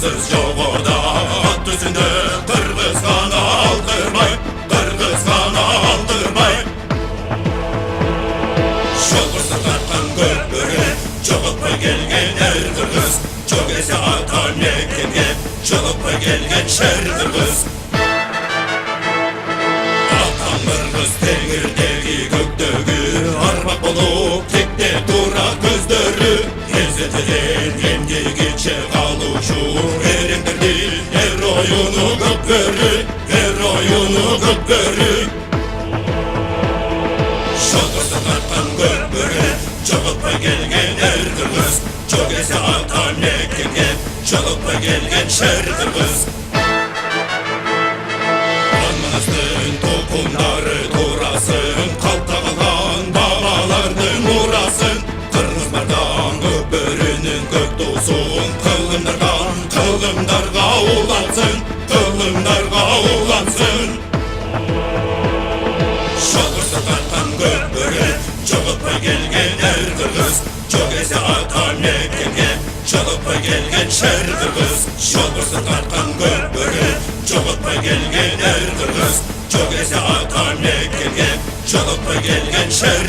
Amansız çoğuda at üstünde Kırgız kanı aldırmay, Kırgız kanı aldırmay. Şokursa tarkan gökböre Çoğup'a gelgen er kırgız, çok ese atan ekimge Çoğup'a gelgen şer kırgız. Atan kırgız tegirdegi göktөгü Armak olup tekte dura gözleri Gezetilen yendigiçe kaluşu Erindirdi her oyunu gökbörü, her oyunu gökbörü. Şokursa tarkan gökböre Çoğup'a gelgen er kırgız, çok ese atan ekimge Çoğup'a gelgen şer kırgız. Anmanastın tokumları turasın, Kalkta kalan babalardın uğrasın. Kırgız mardan gökbörünün göktuğsun, Kılımdarga ulansın, Kılımdarga ulansın. Şokursa tarkan gökböre Çoğup'a gelgen er kırgız, çok ese atan ekimge Çoğup'a gelgen şer kırgız. Şokursa tarkan gökböre Çoğup'a gelgen er kırgız, çok ese atan ekimge Çoğup'a gelgen şer